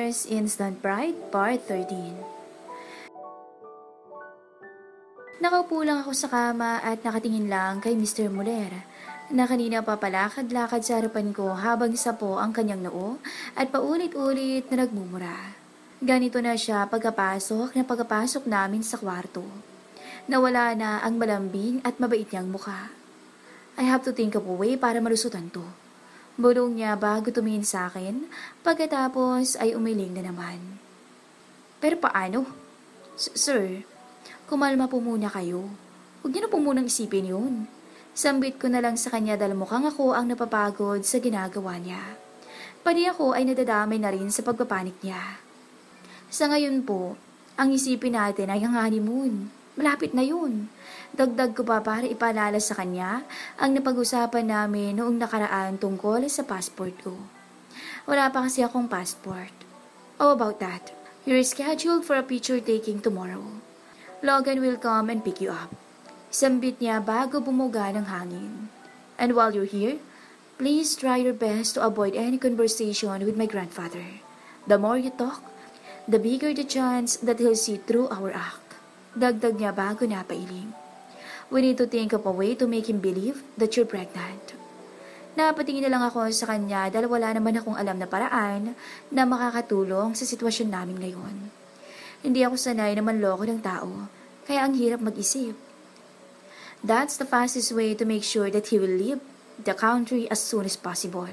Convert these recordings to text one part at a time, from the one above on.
Muller's Instant Pride Part 13. Nakaupo lang ako sa kama at nakatingin lang kay Mr. Muller na kanina papalakad-lakad sa harapan ko habang isa po ang kanyang noo at paulit-ulit na nagmumura. Ganito na siya pagkapasok namin sa kwarto. Nawala na ang malambing at mabait niyang mukha. I have to think of a way para malusutan to. Bulong niya bago tumingin sa akin, pagkatapos ay umiling na naman. Pero paano? Sir, kumalma po muna kayo. Huwag niyo na po munang isipin yun. Sambit ko na lang sa kanya dahil mukhang ako ang napapagod sa ginagawa niya. Pati ako ay nadadamay na rin sa pagpapanik niya. Sa ngayon po, ang isipin natin ay ang honeymoon. Malapit na yun. Dagdag ko pa para ipaalala sa kanya ang napag-usapan namin noong nakaraan tungkol sa passport ko. Wala pa kasi akong passport. Oh, about that. You're scheduled for a picture taking tomorrow. Logan will come and pick you up. Sambit niya bago bumuga ng hangin. And while you're here, please try your best to avoid any conversation with my grandfather. The more you talk, the bigger the chance that he'll see through our act. Dagdag niya bago napailing. We need to think of a way to make him believe that you're pregnant. Napatingin na lang ako sa kanya dahil wala naman akong alam na paraan na makakatulong sa sitwasyon namin ngayon. Hindi ako sanay na manloko ng tao, kaya ang hirap mag-isip. That's the fastest way to make sure that he will leave the country as soon as possible.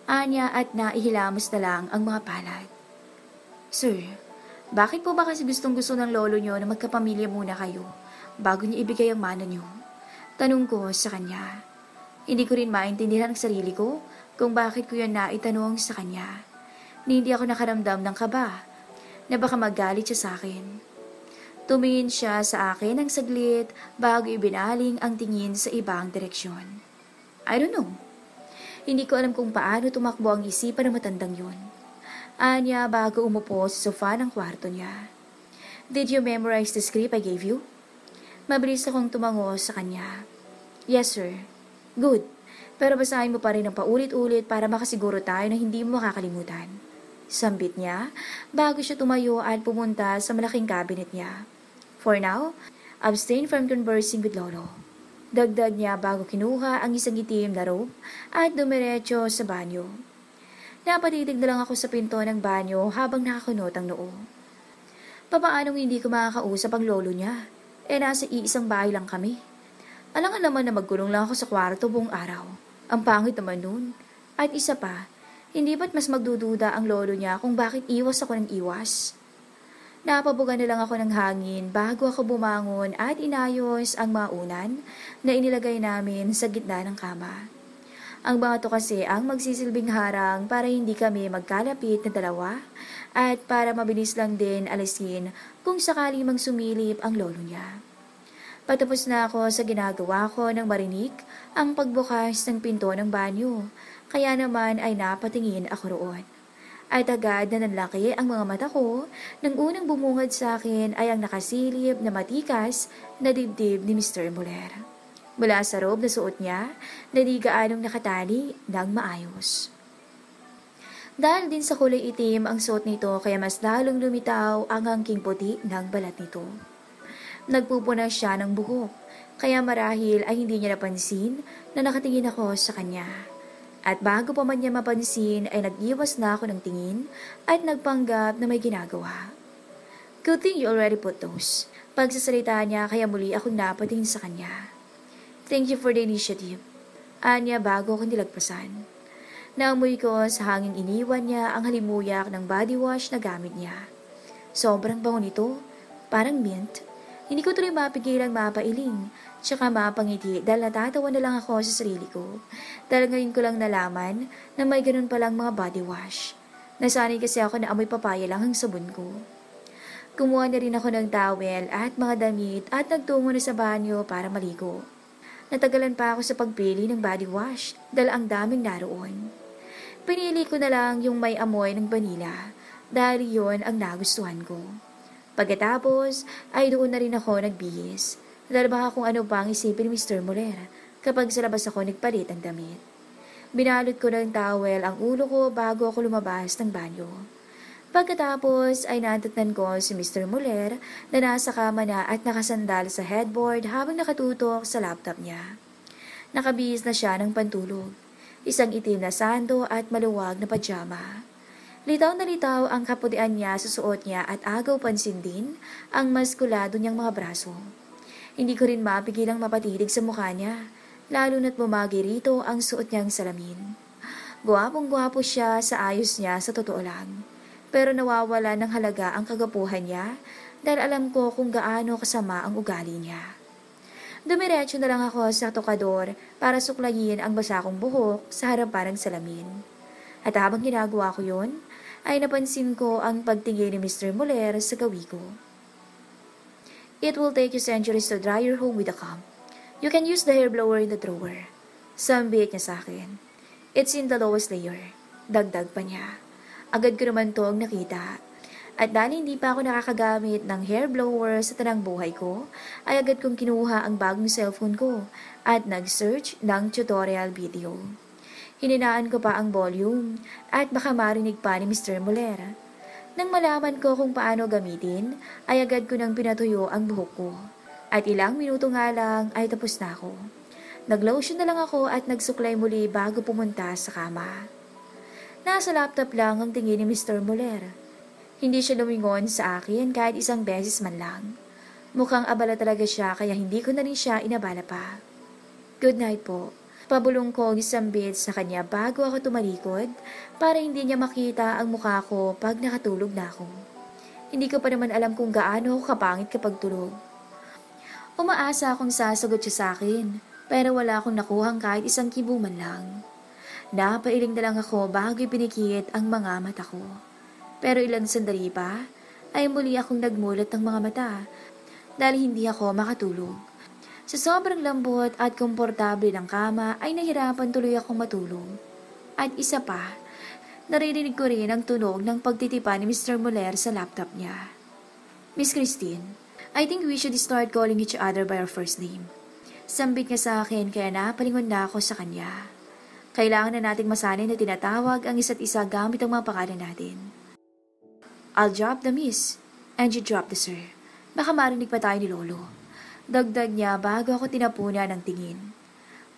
Anya at naihilamos na lang ang mga palad. Sir, bakit po ba kasi gustong-gusto ng lolo nyo na magkapamilya muna kayo bago niyo ibigay ang mana nyo? Tanong ko sa kanya. Hindi ko rin maintindihan ang sarili ko kung bakit ko yan naitanong sa kanya. Hindi ako nakaramdam ng kaba na baka magalit siya sa akin. Tumingin siya sa akin ng saglit bago ibinaling ang tingin sa ibang direksyon. I don't know. Hindi ko alam kung paano tumakbo ang isipan ng matandang yun. Anya bago umupo sa sofa ng kwarto niya. Did you memorize the script I gave you? Mabilis akong tumango sa kanya. Yes, sir. Good. Pero basahin mo pa rin ng paulit-ulit para makasiguro tayo na hindi mo makakalimutan. Sambit niya bago siya tumayo at pumunta sa malaking cabinet niya. For now, abstain from conversing with Lolo. Dagdag niya bago kinuha ang isang itim na robe at dumiretso sa banyo. Napatitig na lang ako sa pinto ng banyo habang nakakunot ang noo. Papaanong hindi ko makakausap ang lolo niya? Nasa iisang bahay lang kami. Alangan naman na magkulong lang ako sa kwarto buong araw. Ang pangit naman nun. At isa pa, hindi ba't mas magdududa ang lolo niya kung bakit iwas ako ng iwas? Napabugan na lang ako ng hangin bago ako bumangon at inayos ang mga unan na inilagay namin sa gitna ng kama. Ang mga to kasi ang magsisilbing harang para hindi kami magkalapit na dalawa at para mabilis lang din alisin kung sakali mang sumilip ang lolo niya. Patapos na ako sa ginagawa ko nang marinig ang pagbukas ng pinto ng banyo, kaya naman ay napatingin ako roon. At agad na nanlaki ang mga mata ko nang unang bumungad sa akin ay ang nakasilip na matikas na dibdib ni Mr. Muller. Mula sa robe na suot niya, na di gaanong nakatali ng maayos. Dahil din sa kulay itim ang suot nito kaya mas lalong lumitaw ang angking puti ng balat nito. Nagpupuna siya ng buhok, kaya marahil ay hindi niya napansin na nakatingin ako sa kanya. At bago pa man niya mapansin ay nag-iwas na ako ng tingin at nagpanggap na may ginagawa. Good thing you already put those. Pagsasalita niya kaya muli akong napatingin sa kanya. Thank you for the initiative. Anya bago ko nilagpasan. Naamoy ko sa hangin iniwan niya ang halimuyak ng body wash na gamit niya. Sobrang bango nito, parang mint. Hindi ko tuloy mapigilang mapailing, tsaka mapangiti dahil natatawa na lang ako sa sarili ko. Dahil ngayon ko lang nalaman na may ganun palang mga body wash. Nasanay kasi ako na amoy papaya lang ang sabon ko. Kumuha na rin ako ng towel at mga damit at nagtungo na sa banyo para maligo. Natagalan pa ako sa pagpili ng body wash dahil ang daming naroon. Pinili ko na lang yung may amoy ng vanilla dahil yun ang nagustuhan ko. Pagkatapos ay doon na rin ako nagbihis dahil baka kung ano pa ang isipin ni Mr. Muller kapag sa labas ako nagpalit ang damit. Binalot ko ng towel ang ulo ko bago ako lumabas ng banyo. Pagkatapos ay natatnan ko si Mr. Muller na nasa kama na at nakasandal sa headboard habang nakatutok sa laptop niya. Nakabihis na siya ng pantulog, isang itim na sando at maluwag na pajama. Litaw na litaw ang kaputian niya sa suot niya at agaw pansin din ang maskulado niyang mga braso. Hindi ko rin mapigilang mapatitig sa mukha niya, lalo na't bumagi rito ang suot niyang salamin. Guwapong-guwapo siya sa ayos niya sa totoo lang, pero nawawala ng halaga ang kagapuhan niya dahil alam ko kung gaano kasama ang ugali niya. Dumiretso na lang ako sa tokador para suklayin ang basa kong buhok sa harapan ng salamin. At habang ginagawa ko yun, ay napansin ko ang pagtingin ni Mr. Muller sa gawi ko. It will take you centuries to dry your home with a comb. You can use the hair blower in the drawer. Sambit niya sa akin. It's in the lowest layer. Dagdag pa niya. Agad ko naman tong nakita. At dahil hindi pa ako nakakagamit ng hair blower sa tanang buhay ko, ay agad kong kinuha ang bagong cellphone ko at nag-search ng tutorial video. Hininaan ko pa ang volume at baka marinig pa ni Mr. Muller. Nang malaman ko kung paano gamitin, ay agad ko nang pinatuyo ang buhok ko. At ilang minuto nga lang ay tapos na ako. Naglotion na lang ako at nagsuklay muli bago pumunta sa kama. Nasa laptop lang ang tingin ni Mr. Muller. Hindi siya lumingon sa akin kahit isang beses man lang. Mukhang abala talaga siya kaya hindi ko na rin siya inabala pa. Good night po. Pabulong ko isang bit sa kanya bago ako tumalikod para hindi niya makita ang mukha ko pag nakatulog na ako. Hindi ko pa naman alam kung gaano ako kapangit kapag tulog. Umaasa akong sasagot siya sa akin, pero wala akong nakuhang kahit isang kibo man lang. Napailing na lang ako bago pinikit ang mga mata ko. Pero ilang sandali pa, ay muli akong nagmulat ng mga mata dahil hindi ako makatulog. Sa sobrang lambot at komportable ng kama ay nahirapan tuloy akong matulog. At isa pa, naririnig ko rin ang tunog ng pagtitipa ni Mr. Muller sa laptop niya. Miss Christine, I think we should start calling each other by our first name. Sambit niya sa akin kaya napalingon na ako sa kanya. Kailangan na nating masanay na tinatawag ang isa't isa gamit ang mga pangalan natin. I'll drop the miss, and you drop the sir. Baka marinig pa tayo ni Lolo. Dagdag niya bago ako tinapunan ng tingin.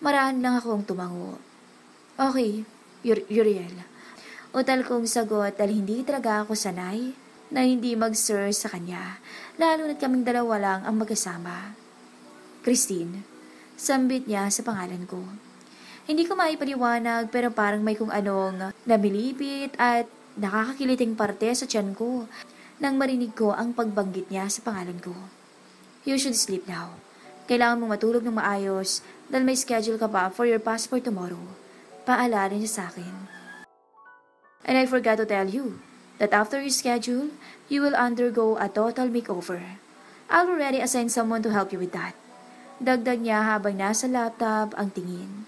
Maraan lang akong tumango. Okay, Uriel. Utal kong sagot dahil hindi talaga ako sanay na hindi mag-sir sa kanya, lalo na't kaming dalawa lang ang magkasama. Christine, sambit niya sa pangalan ko. Hindi ko maipaliwanag pero parang may kung anong nabilipit at nakakakiliting parte sa tiyan ko nang marinig ko ang pagbanggit niya sa pangalan ko. You should sleep now. Kailangan mong matulog ng maayos dahil may schedule ka pa for your passport tomorrow. Paalala niya sa akin. And I forgot to tell you that after your schedule, you will undergo a total makeover. I'll already assign someone to help you with that. Dagdag niya habang nasa laptop ang tingin.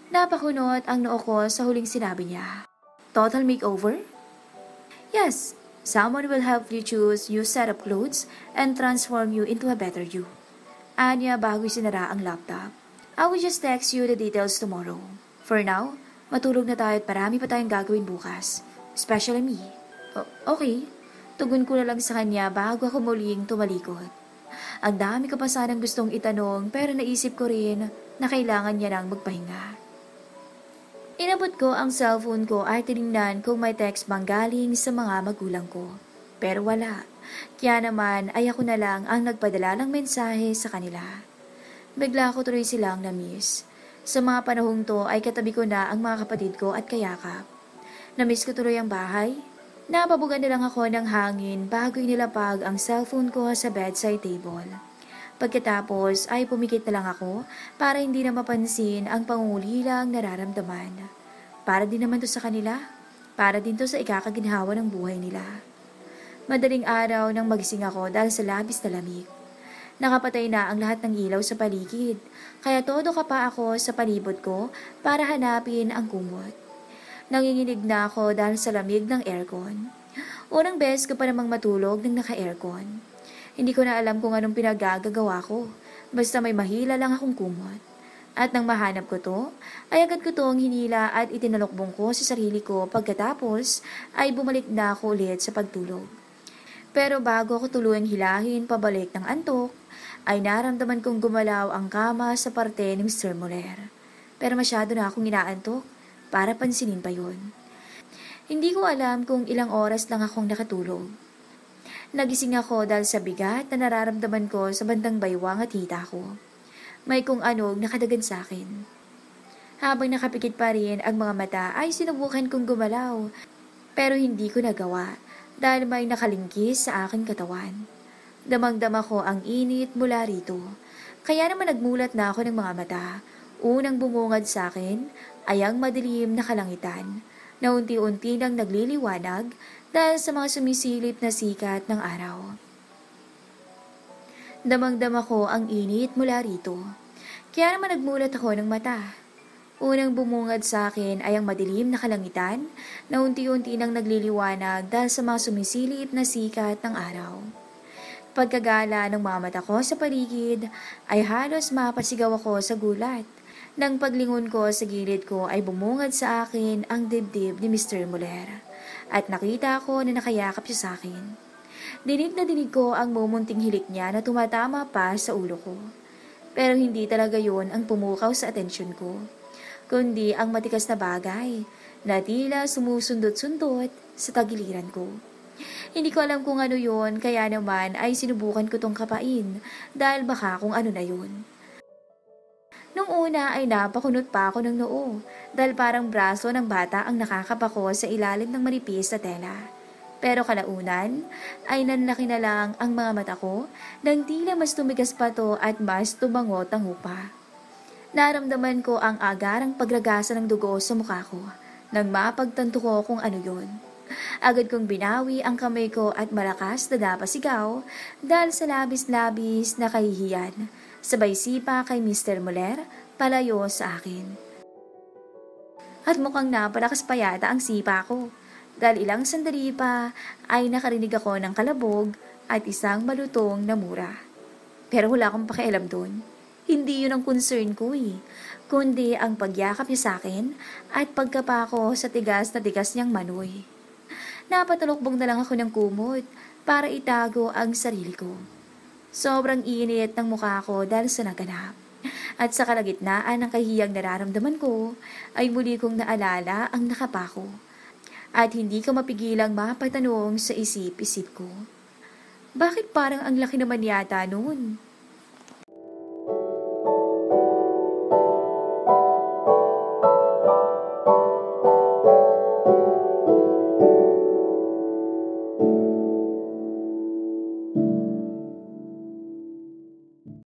Napakunot ang noo ko sa huling sinabi niya. Total makeover? Yes. Someone will help you choose new set of clothes and transform you into a better you. Anya bago sinara ang laptop. I will just text you the details tomorrow. For now, matulog na tayo at marami pa tayong gagawin bukas. Especially me. Okay. Tugon ko na lang sa kanya bago ako muling tumalikod. Ang dami ko pa sanang gustong itanong pero naisip ko rin na kailangan niya nang magpahinga. Inabot ko ang cellphone ko at tinignan kung may text bang galing sa mga magulang ko. Pero wala. Kaya naman ay ako na lang ang nagpadala ng mensahe sa kanila. Bigla ko tuloy silang na-miss. Sa mga panahong to ay katabi ko na ang mga kapatid ko at kayakap. Na-miss ko tuloy ang bahay. Napabugan na lang ako ng hangin bago inilapag ang cellphone ko sa bedside table. Pagkatapos ay pumikit na lang ako para hindi na mapansin ang pangulilang nararamdaman. Para din naman to sa kanila. Para din to sa ikakaginhawa ng buhay nila. Madaling araw nang magising ako dahil sa labis na lamig. Nakapatay na ang lahat ng ilaw sa paligid, kaya todo ka pa ako sa palibot ko para hanapin ang kumot. Nanginginig na ako dahil sa lamig ng aircon. Unang beses ko pa namang matulog ng naka-aircon. Hindi ko na alam kung anong pinagagagawa ko, basta may mahila lang akong kumot. At nang mahanap ko to, ay agad ko tong hinila at itinalokbong ko sa sarili ko pagkatapos ay bumalik na ako ulit sa pagtulog. Pero bago ko tuluyang hilahin pabalik ng antok, ay naramdaman kong gumalaw ang kama sa parte ni Mr. Muller. Pero masyado na akong inaantok para pansinin pa yun. Hindi ko alam kung ilang oras lang akong nakatulog. Nagising ako dahil sa bigat na nararamdaman ko sa bandang baywang at hita ko. May kung anog nakadagan sa akin. Habang nakapikit pa rin ang mga mata ay sinubukan kong gumalaw. Pero hindi ko nagawa dahil may nakalingkis sa aking katawan. Damang-dama ko ang init mula rito. Kaya naman nagmulat na ako ng mga mata. Unang bumungad sa akin ay ang madilim na kalangitan na unti-unti nang nagliliwanag dahil sa mga sumisilip na sikat ng araw. Damang-dama ko ang init mula rito. Kaya naman nagmulat ako ng mata. Unang bumungad sa akin ay ang madilim na kalangitan na unti-unti nang nagliliwanag dahil sa mga sumisilip na sikat ng araw. Pagkagala ng mga mata ko sa paligid ay halos mapasigaw ako sa gulat. Nang paglingon ko sa gilid ko ay bumungad sa akin ang dibdib ni Mr. Muller at nakita ko na nakayakap siya sa akin. Dinig na dinig ko ang mumunting hilik niya na tumatama pa sa ulo ko. Pero hindi talaga yon ang pumukaw sa atensyon ko, kundi ang matikas na bagay na tila sumusundot-sundot sa tagiliran ko. Hindi ko alam kung ano yon, kaya naman ay sinubukan ko tong kapain dahil baka kung ano na yon. Nung una ay napakunot pa ako ng noo dahil parang braso ng bata ang nakakapako sa ilalim ng manipis na tela. Pero kalaunan ay nanlaki na lang ang mga mata ko nang tila mas tumigas pa to at mas tumangot ang upa. Naramdaman ko ang agarang pagragasa ng dugo sa mukha ko nang mapagtanto ko kung ano yon. Agad kong binawi ang kamay ko at malakas na napasigaw dahil sa labis-labis na kahihiyan. Sabay sipa kay Mr. Muller palayo sa akin. At mukhang napalakas pa yata ang sipa ko. Dahil ilang sandali pa ay nakarinig ako ng kalabog at isang malutong na mura. Pero wala akong pakialam doon. Hindi yun ang concern ko kundi ang pagyakap niya sa akin at pagkapa ko sa tigas na tigas niyang manoy. Napatulokbong na lang ako ng kumot para itago ang sarili ko. Sobrang init ng mukha ko dahil sa naganap. At sa kalagitnaan ng kahiyang nararamdaman ko ay muli kong naalala ang nakapako. At hindi ko mapigilang mapatanong sa isip-isip ko. Bakit parang ang laki naman yata noon?